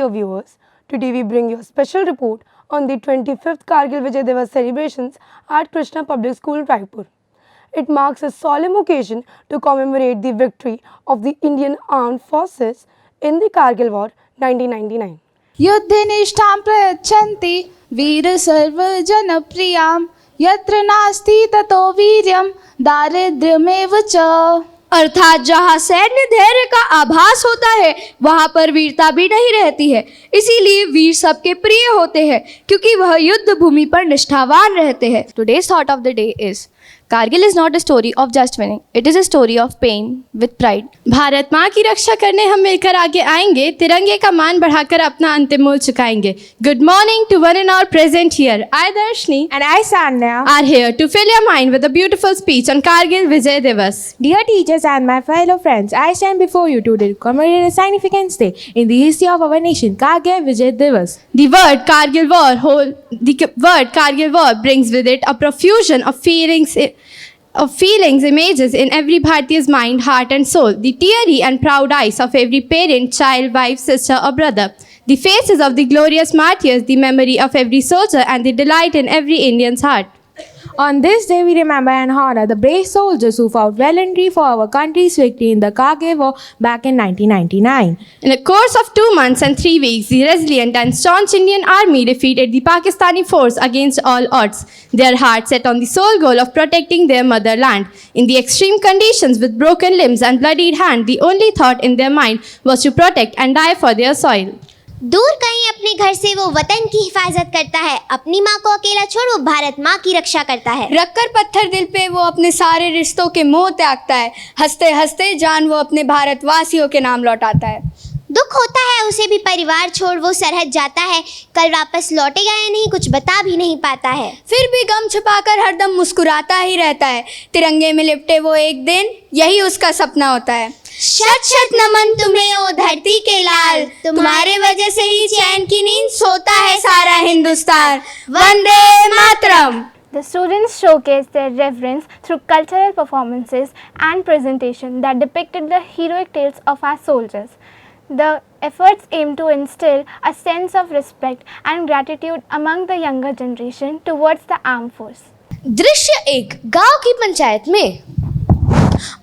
dear viewers, today we bring you a special report on the 25th Kargil Vijay Divas celebrations at Krishna Public School, Raipur. It marks a solemn occasion to commemorate the victory of the Indian Armed Forces in the Kargil War 1999. युद्धे निष्ठां प्रयच्छन्ति वीर सर्वजनप्रियां यत्र नास्ति ततो वीर्यं दारिद्र्यमेव च। अर्थात जहाँ सैन्य धैर्य का आभास होता है वहाँ पर वीरता भी नहीं रहती है। इसीलिए वीर सबके प्रिय होते हैं क्योंकि वह युद्ध भूमि पर निष्ठावान रहते हैं। Today's thought of the day is Kargil is not a story of just winning. It is a story of pain with pride. Bharat माँ की रक्षा करने हम मिलकर आगे आएंगे, तिरंगे का मान बढ़ाकर अपना अंतिम मूल्य चुकाएंगे। Good morning to one and all present here. I Darshni And I Sanya. are here to fill your mind with a beautiful speech on Kargil Vijay Divas. Dear teachers and my fellow friends, I stand before you today to commemorate a significant day in the history of our nation, Kargil Vijay Divas. The word Kargil War brings with it a profusion of feelings, images in every Bharatiya's mind, heart and soul. The teary and proud eyes of every parent, child, wife, sister or brother. The faces of the glorious martyrs, the memory of every soldier and the delight in every Indian's heart. On this day, we remember and honor the brave soldiers who fought valiantly for our country's victory in the Kargil War back in 1999. In a course of 2 months and 3 weeks, the resilient and staunch Indian Army defeated the Pakistani force against all odds, their hearts set on the sole goal of protecting their motherland. In the extreme conditions with broken limbs and bloodied hands, the only thought in their mind was to protect and die for their soil. दूर कहीं अपने घर से वो वतन की हिफाजत करता है, अपनी माँ को अकेला छोड़ वो भारत माँ की रक्षा करता है। रखकर पत्थर दिल पे वो अपने सारे रिश्तों के मोह त्यागता है, हंसते हंसते जान वो अपने भारतवासियों के नाम लौटाता है। दुख होता है उसे भी परिवार छोड़ वो सरहद जाता है, कल वापस लौटेगा या नहीं कुछ बता भी नहीं पाता है। फिर भी गम छुपाकर हरदम मुस्कुराता ही रहता है, तिरंगे में लिपटे वो एक दिन यही उसका सपना होता है। शत शत नमन तुम्हें ओ धरती के लाल, तुम्हारे वजह से ही चैन की नींद सोता है सारा Hindustan. Vande Mataram. The students showcased their reverence through cultural performances and presentation that depicted the heroic tales of our soldiers. The efforts aim to instill a sense of respect and gratitude among the younger generation towards the armed force. दृश्य 1 गांव की पंचायत में।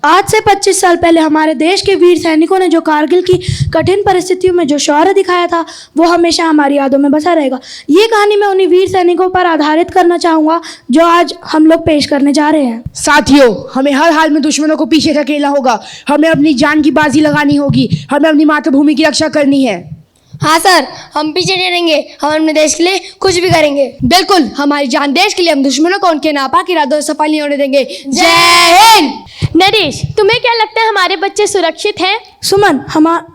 आज से 25 साल पहले हमारे देश के वीर सैनिकों ने जो कारगिल की कठिन परिस्थितियों में जो शौर्य दिखाया था वो हमेशा हमारी यादों में बसा रहेगा। ये कहानी मैं उन्हीं वीर सैनिकों पर आधारित करना चाहूँगा जो आज हम लोग पेश करने जा रहे हैं। साथियों, हमें हर हाल में दुश्मनों को पीछे धकेलना होगा, हमें अपनी जान की बाजी लगानी होगी, हमें अपनी मातृभूमि की रक्षा करनी है। हाँ सर, हम पीछे नहीं रहेंगे, हम अपने देश के लिए कुछ भी करेंगे। बिल्कुल, हमारी जान देश के लिए, हम दुश्मनों को उनके नापाक इरादों से सफल नहीं होने देंगे। जय हिंद। नरेश, तुम्हें क्या लगता है हमारे बच्चे सुरक्षित हैं? सुमन,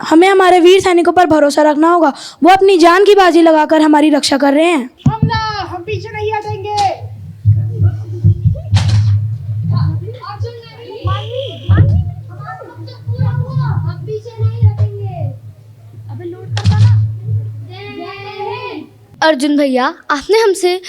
हमें हमारे वीर सैनिकों पर भरोसा रखना होगा, वो अपनी जान की बाजी लगाकर हमारी रक्षा कर रहे हैं। हम पीछे नहीं हटेंगे। अर्जुन भैया, आपने हमसे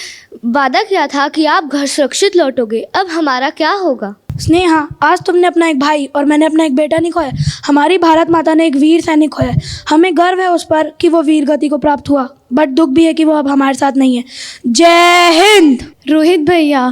वादा किया था कि आप घर सुरक्षित लौटोगे, अब हमारा क्या होगा? स्नेहा, आज तुमने अपना एक भाई और मैंने अपना एक बेटा नहीं खोया, हमारी भारत माता ने एक वीर सैनिक खोया। हमें गर्व है उस पर कि वो वीर गति को प्राप्त हुआ, बट दुख भी है कि वो अब हमारे साथ नहीं है। जय हिंद। रोहित भैया,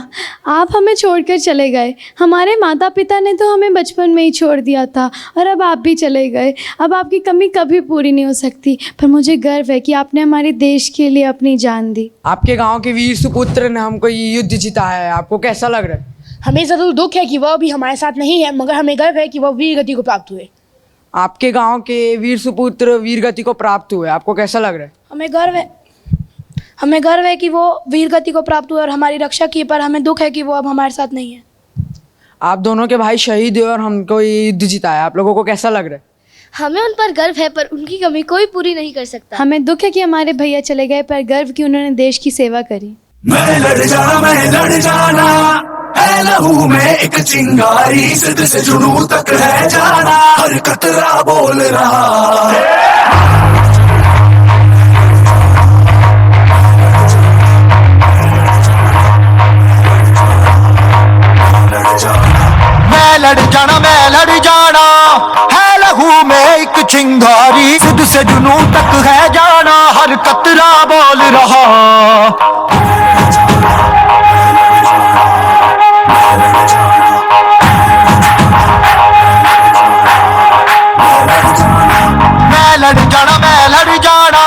आप हमें छोड़कर चले गए। हमारे माता पिता ने तो हमें बचपन में ही छोड़ दिया था और अब आप भी चले गए। अब आपकी कमी कभी पूरी नहीं हो सकती, पर मुझे गर्व है कि आपने हमारे देश के लिए अपनी जान दी। आपके गांव के वीर सुपुत्र ने हमको ये युद्ध जीता है, आपको कैसा लग रहा है? हमें जरूर दुख है कि वह भी हमारे साथ नहीं है, मगर हमें गर्व है कि वह वीर गति को प्राप्त हुए। आपके गांव के वीर सुपुत्र वीर गति को प्राप्त हुए, आपको कैसा लग रहा है? हमें गर्व है कि वो वीर गति को प्राप्त हुए और हमारी रक्षा की, पर हमें दुख है कि वो अब हमारे साथ नहीं है। आप दोनों के भाई शहीद हुए और हमको ये युद्ध जीता है, आप लोगों को कैसा लग रहा है? हमें उन पर गर्व है, पर उनकी कमी कोई पूरी नहीं कर सकता। हमें दुख है कि हमारे भैया चले गए, पर गर्व कि उन्होंने देश की सेवा करी। मैं लड़ जाना है लहू में एक चिंगारी, सिद्ध से जुनून तक है जाना, हर कतरा बोल रहा है। मैं लड़ जाना है लहू में एक चिंगारी, सिद्ध से जुनूं तक है जाना, हर कतरा बोल रहा। मैं लड़ जाना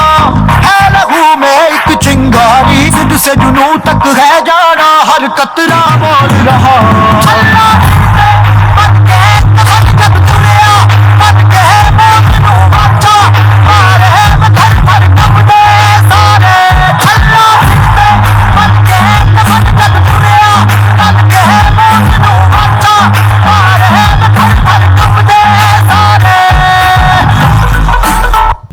है लहू में एक चिंगारी, जिद से जुनूं तक है जाना, हर कतरा बोल रहा।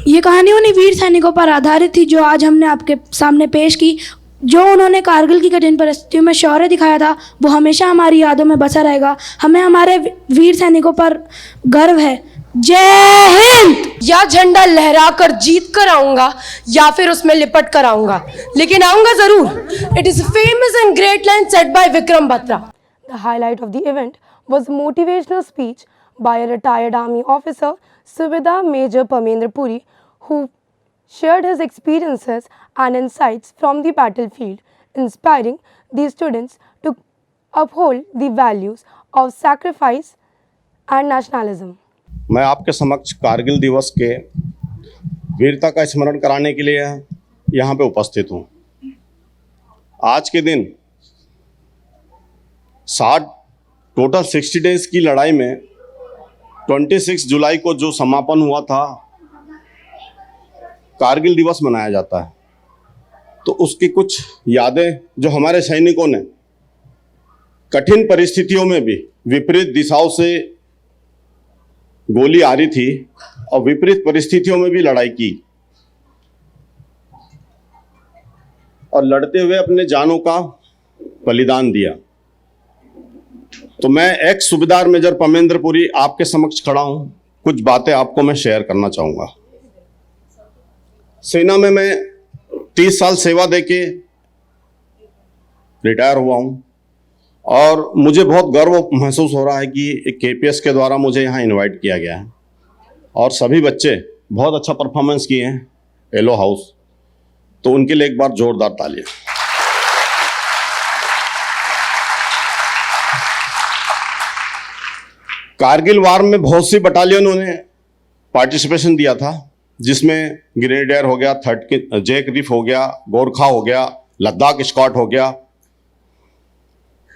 ये कहानी उन्हीं वीर सैनिकों पर आधारित थी जो आज हमने आपके सामने पेश की। जो उन्होंने कारगिल की कठिन परिस्थितियों में शौर्य दिखाया था वो हमेशा हमारी यादों में बसा रहेगा। हमें हमारे वीर सैनिकों पर गर्व है। जय हिंद। या झंडा लहरा कर जीत कर आऊंगा या फिर उसमें लिपट कर आऊंगा, लेकिन आऊंगा जरूर। It is famous and great line set by Vikram Batra. The highlight of the event was a motivational speech by a retired army officer, Subedar Major Parmendra Puri, who shared his experiences and insights from the battlefield, inspiring the students to uphold the values of sacrifice and nationalism. मैं आपके समक्ष कारगिल दिवस के वीरता का स्मरण कराने के लिए यहाँ पे उपस्थित हूँ। आज के दिन टोटल 60 डेज की लड़ाई में 26 जुलाई को जो समापन हुआ था, कारगिल दिवस मनाया जाता है। तो उसकी कुछ यादें जो हमारे सैनिकों ने कठिन परिस्थितियों में भी विपरीत दिशाओं से गोली आ रही थी और विपरीत परिस्थितियों में भी लड़ाई की और लड़ते हुए अपने जानों का बलिदान दिया। तो मैं एक्स सूबेदार मेजर परमेंद्र पुरी आपके समक्ष खड़ा हूं। कुछ बातें आपको मैं शेयर करना चाहूँगा। सेना में मैं 30 साल सेवा देके रिटायर हुआ हूं और मुझे बहुत गर्व महसूस हो रहा है कि एक KPS के द्वारा मुझे यहाँ इनवाइट किया गया है और सभी बच्चे बहुत अच्छा परफॉर्मेंस किए हैं येलो हाउस, तो उनके लिए एक बार जोरदार तालियां। कारगिल वार में बहुत सी बटालियनों ने पार्टिसिपेशन दिया था, जिसमें ग्रेनेडियर हो गया, जैक रिफ हो गया, गोरखा हो गया, लद्दाख स्क्वाड हो गया,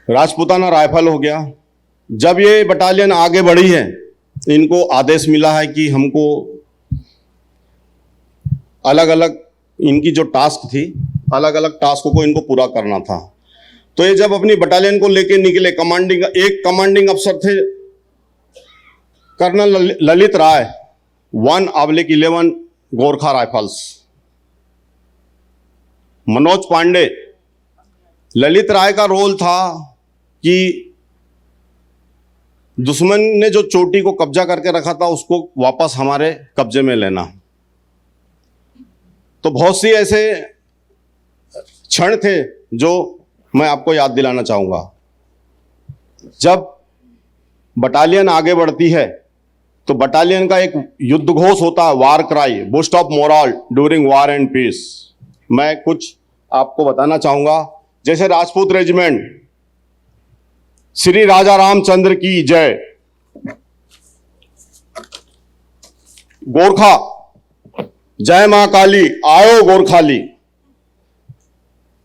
राजपूताना राइफल हो गया। जब ये बटालियन आगे बढ़ी है, इनको आदेश मिला है कि हमको अलग अलग इनकी जो टास्क थी, अलग अलग टास्कों को इनको पूरा करना था। तो ये जब अपनी बटालियन को लेके निकले, एक कमांडिंग अफसर थे कर्नल ललित राय, 1/11 गोरखा राइफल्स, मनोज पांडे। ललित राय का रोल था कि दुश्मन ने जो चोटी को कब्जा करके रखा था उसको वापस हमारे कब्जे में लेना। तो बहुत सी ऐसे क्षण थे जो मैं आपको याद दिलाना चाहूंगा। जब बटालियन आगे बढ़ती है तो बटालियन का एक युद्ध घोष होता है, war cry, boost of moral during war and peace. मैं कुछ आपको बताना चाहूंगा। जैसे राजपूत रेजिमेंट, श्री राजा रामचंद्र की जय। गोरखा, जय मां काली आयो गोरखाली।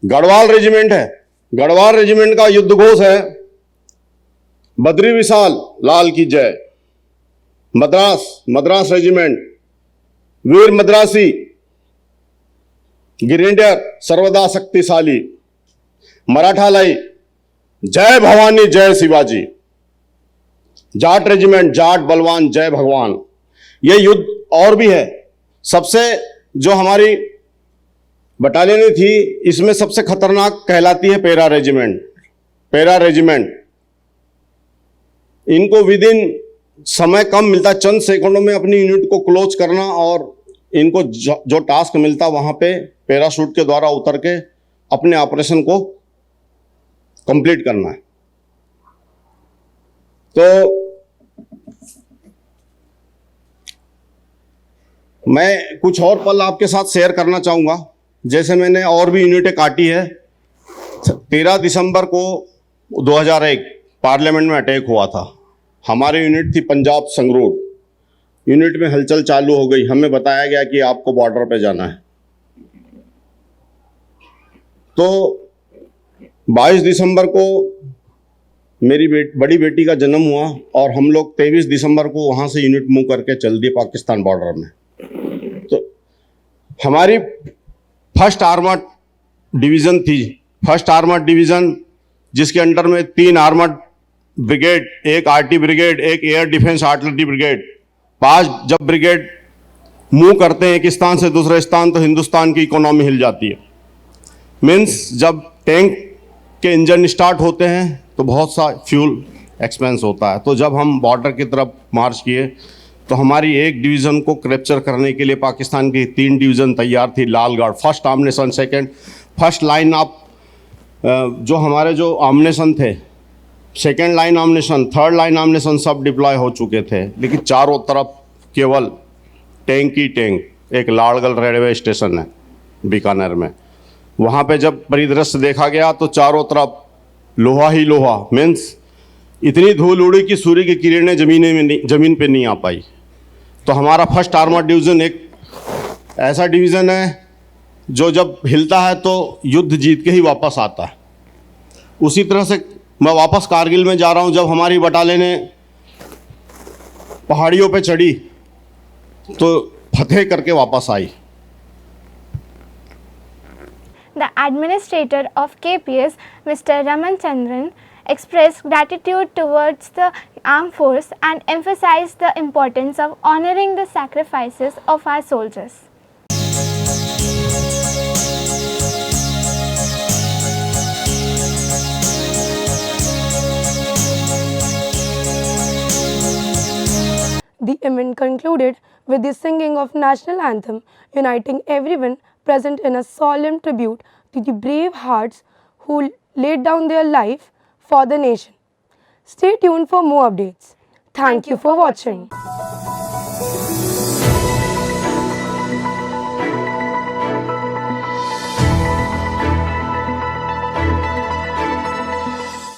गढ़वाल रेजिमेंट है, गढ़वाल रेजिमेंट का युद्ध घोष है, बद्री विशाल लाल की जय। मद्रास रेजिमेंट, वीर मद्रासी, ग्रेनेडियर सर्वदा शक्तिशाली। मराठा लाई, जय भवानी जय शिवाजी। जाट रेजिमेंट, जाट बलवान जय भगवान। ये युद्ध और भी है। सबसे जो हमारी बटालियन थी, इसमें सबसे खतरनाक कहलाती है पैरा रेजिमेंट। इनको विदिन समय कम मिलता, चंद सेकंडों में अपनी यूनिट को क्लोज करना और इनको जो टास्क मिलता वहां पे पैराशूट के द्वारा उतर के अपने ऑपरेशन को कंप्लीट करना है। तो मैं कुछ और पल आपके साथ शेयर करना चाहूँगा। जैसे मैंने और भी यूनिटें काटी है। 13 दिसंबर को 2001 पार्लियामेंट में अटैक हुआ था। हमारी यूनिट थी पंजाब संगरूर। यूनिट में हलचल चालू हो गई। हमें बताया गया कि आपको बॉर्डर पे जाना है। तो 22 दिसंबर को मेरी बड़ी बेटी का जन्म हुआ और हम लोग 23 दिसंबर को वहाँ से यूनिट मूव करके चल दिए पाकिस्तान बॉर्डर में। तो हमारी फर्स्ट आर्मर्ड डिवीज़न थी। फर्स्ट आर्मर्ड डिवीज़न जिसके अंडर में 3 आर्मर्ड ब्रिगेड, एक आरटी ब्रिगेड, एक एयर डिफेंस आर्टिलरी ब्रिगेड, 5 जब ब्रिगेड मूव करते हैं एक स्थान से दूसरे स्थान तो हिंदुस्तान की इकोनॉमी हिल जाती है। मीन्स जब टैंक के इंजन स्टार्ट होते हैं तो बहुत सा फ्यूल एक्सपेंस होता है। तो जब हम बॉर्डर की तरफ मार्च किए तो हमारी एक डिवीज़न को कैप्चर करने के लिए पाकिस्तान की 3 डिवीज़न तैयार थी। लाल guard first ammunition, second first line of जो हमारे जो आमनेसन थे, second line ammunition, third line ammunition सब डिप्लॉय हो चुके थे। लेकिन चारों तरफ केवल टैंक ही टैंक। एक लाड़गल रेलवे स्टेशन है बीकानेर में, वहाँ पे जब परिदृश्य देखा गया तो चारों तरफ लोहा ही लोहा। मीन्स इतनी धूल उड़ी कि सूर्य की किरणें ज़मीन पे नहीं आ पाई। तो हमारा फर्स्ट आर्मर्ड डिवीज़न एक ऐसा डिवीज़न है जो जब हिलता है तो युद्ध जीत के ही वापस आता है। उसी तरह से मैं वापस कारगिल में जा रहा हूँ। जब हमारी बटालियन पहाड़ियों पे चढ़ी तो फतेह करके वापस आई। The administrator of KPS, Mr. Raman Chandran, expressed gratitude towards the armed force and emphasized the importance of honoring the sacrifices of our soldiers. The event concluded with the singing of national anthem, uniting everyone present in a solemn tribute to the brave hearts who laid down their life for the nation. Stay tuned for more updates. Thank you for watching.